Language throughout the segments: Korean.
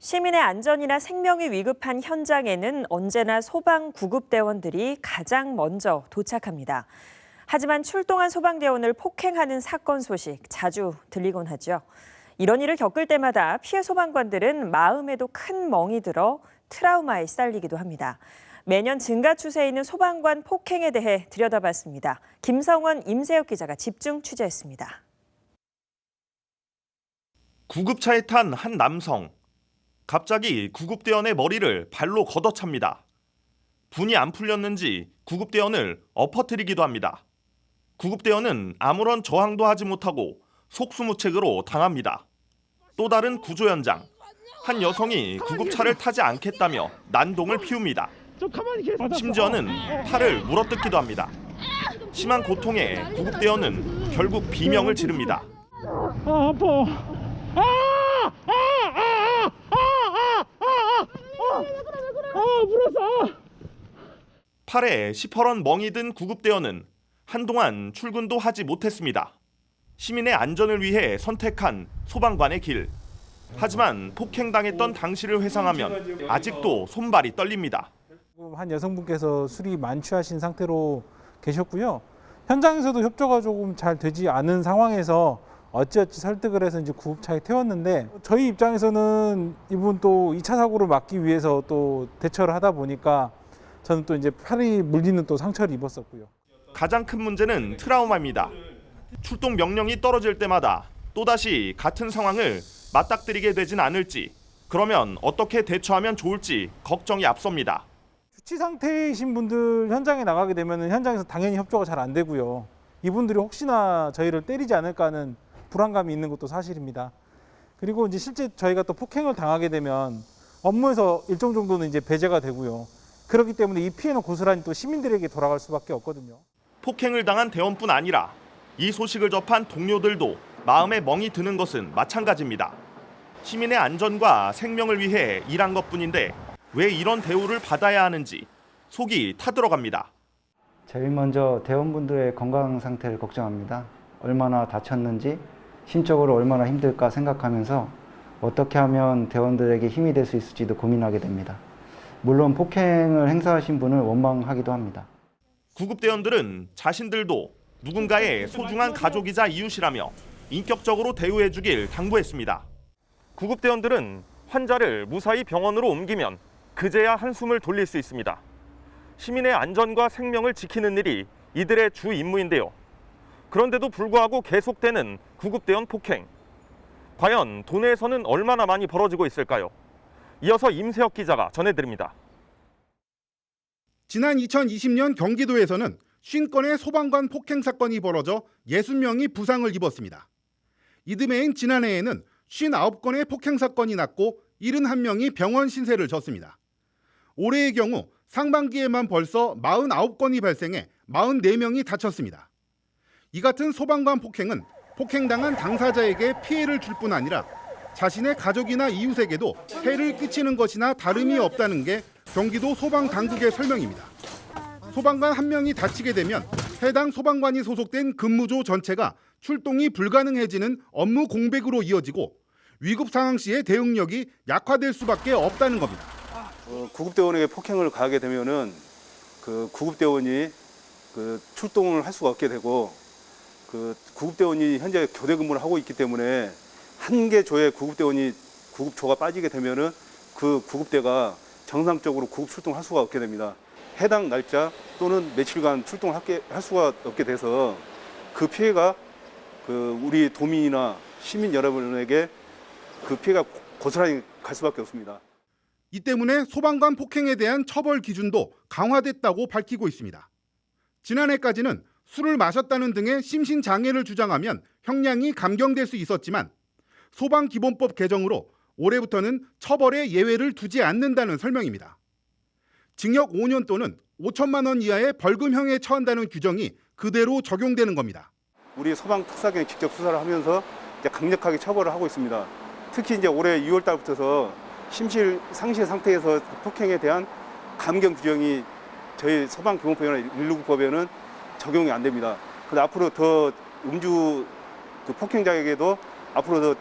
시민의 안전이나 생명이 위급한 현장에는 언제나 소방 구급대원들이 가장 먼저 도착합니다. 하지만 출동한 소방대원을 폭행하는 사건 소식 자주 들리곤 하죠. 이런 일을 겪을 때마다 피해 소방관들은 마음에도 큰 멍이 들어 트라우마에 시달리기도 합니다. 매년 증가 추세에 있는 소방관 폭행에 대해 들여다봤습니다. 김성원, 임세혁 기자가 집중 취재했습니다. 구급차에 탄 한 남성. 갑자기 구급대원의 머리를 발로 걷어찹니다. 분이 안 풀렸는지 구급대원을 엎어뜨리기도 합니다. 구급대원은 아무런 저항도 하지 못하고 속수무책으로 당합니다. 또 다른 구조 현장. 한 여성이 구급차를 타지 않겠다며 난동을 피웁니다. 심지어는 팔을 물어뜯기도 합니다. 심한 고통에 구급대원은 결국 비명을 지릅니다. 아파. 물었어. 팔에 시퍼런 멍이 든 구급대원은 한동안 출근도 하지 못했습니다. 시민의 안전을 위해 선택한 소방관의 길. 하지만 폭행당했던 당시를 회상하면 아직도 손발이 떨립니다. 한 여성분께서 술이 만취하신 상태로 계셨고요. 현장에서도 협조가 조금 잘 되지 않은 상황에서 어찌어찌 설득을 해서 이제 구급차에 태웠는데, 저희 입장에서는 이분 또 2차 사고를 막기 위해서 또 대처를 하다 보니까 저는 또 이제 팔이 물리는 또 상처를 입었었고요. 가장 큰 문제는 트라우마입니다. 출동 명령이 떨어질 때마다 또다시 같은 상황을 맞닥뜨리게 되진 않을지, 그러면 어떻게 대처하면 좋을지 걱정이 앞섭니다. 주치 상태이신 분들 현장에 나가게 되면 현장에서 당연히 협조가 잘 안 되고요. 이분들이 혹시나 저희를 때리지 않을까 하는 불안감이 있는 것도 사실입니다. 그리고 이제 실제 저희가 또 폭행을 당하게 되면 업무에서 일정 정도는 이제 배제가 되고요. 그렇기 때문에 이 피해는 고스란히 또 시민들에게 돌아갈 수밖에 없거든요. 폭행을 당한 대원뿐 아니라 이 소식을 접한 동료들도 마음에 멍이 드는 것은 마찬가지입니다. 시민의 안전과 생명을 위해 일한 것뿐인데 왜 이런 대우를 받아야 하는지 속이 타들어갑니다. 제일 먼저 대원분들의 건강 상태를 걱정합니다. 얼마나 다쳤는지, 심적으로 얼마나 힘들까 생각하면서 어떻게 하면 대원들에게 힘이 될 수 있을지도 고민하게 됩니다. 물론 폭행을 행사하신 분을 원망하기도 합니다. 구급대원들은 자신들도 누군가의 소중한 가족이자 이웃이라며 인격적으로 대우해주길 당부했습니다. 구급대원들은 환자를 무사히 병원으로 옮기면 그제야 한숨을 돌릴 수 있습니다. 시민의 안전과 생명을 지키는 일이 이들의 주 임무인데요. 그런데도 불구하고 계속되는 구급대원 폭행. 과연 도내에서는 얼마나 많이 벌어지고 있을까요? 이어서 임세혁 기자가 전해드립니다. 지난 2020년 경기도에서는 50건의 소방관 폭행 사건이 벌어져 60명이 부상을 입었습니다. 이듬해인 지난해에는 59건의 폭행 사건이 났고 71명이 병원 신세를 졌습니다. 올해의 경우 상반기에만 벌써 49건이 발생해 44명이 다쳤습니다. 이 같은 소방관 폭행은 폭행당한 당사자에게 피해를 줄 뿐 아니라 자신의 가족이나 이웃에게도 해를 끼치는 것이나 다름이 없다는 게 경기도 소방당국의 설명입니다. 소방관 한 명이 다치게 되면 해당 소방관이 소속된 근무조 전체가 출동이 불가능해지는 업무 공백으로 이어지고 위급 상황 시의 대응력이 약화될 수밖에 없다는 겁니다. 구급대원에게 폭행을 가하게 되면은 그 구급대원이 출동을 할 수가 없게 되고, 구급대원이 현재 교대 근무를 하고 있기 때문에 한 개 조에 구급조가 빠지게 되면은 그 구급대가 정상적으로 구급 출동할 수가 없게 됩니다. 해당 날짜 또는 며칠간 출동을 할 수가 없게 돼서 그 피해가 우리 도민이나 시민 여러분에게 그 피해가 고스란히 갈 수밖에 없습니다. 이 때문에 소방관 폭행에 대한 처벌 기준도 강화됐다고 밝히고 있습니다. 지난해까지는 술을 마셨다는 등의 심신장애를 주장하면 형량이 감경될 수 있었지만 소방기본법 개정으로 올해부터는 처벌에 예외를 두지 않는다는 설명입니다. 징역 5년 또는 5천만 원 이하의 벌금형에 처한다는 규정이 그대로 적용되는 겁니다. 우리 소방특사경이 직접 수사를 하면서 이제 강력하게 처벌을 하고 있습니다. 특히 이제 올해 6월 달부터서 심실 상실 상태에서 폭행에 대한 감경 규정이 저희 소방기본법이나 119법에는 적용이 안 됩니다. 근데 앞으로 더 음주 폭행자에게도 앞으로 더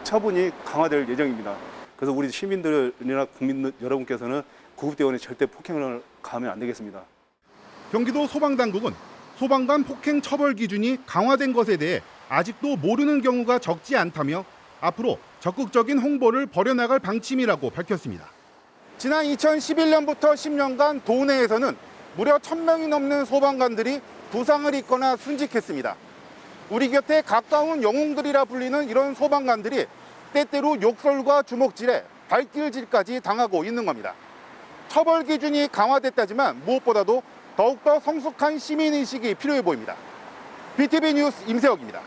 처분이 강화될 예정입니다. 그래서 우리 시민들이나 국민 여러분께서는 구급대원에 절대 폭행을 가하면 안 되겠습니다. 경기도 소방당국은 소방관 폭행 처벌 기준이 강화된 것에 대해 아직도 모르는 경우가 적지 않다며 앞으로 적극적인 홍보를 벌여나갈 방침이라고 밝혔습니다. 지난 2011년부터 10년간 도내에서는 무려 1,000명이 넘는 소방관들이 부상을 입거나 순직했습니다. 우리 곁에 가까운 영웅들이라 불리는 이런 소방관들이 때때로 욕설과 주먹질에 발길질까지 당하고 있는 겁니다. 처벌 기준이 강화됐다지만 무엇보다도 더욱더 성숙한 시민의식이 필요해 보입니다. BTV 뉴스 임세혁입니다.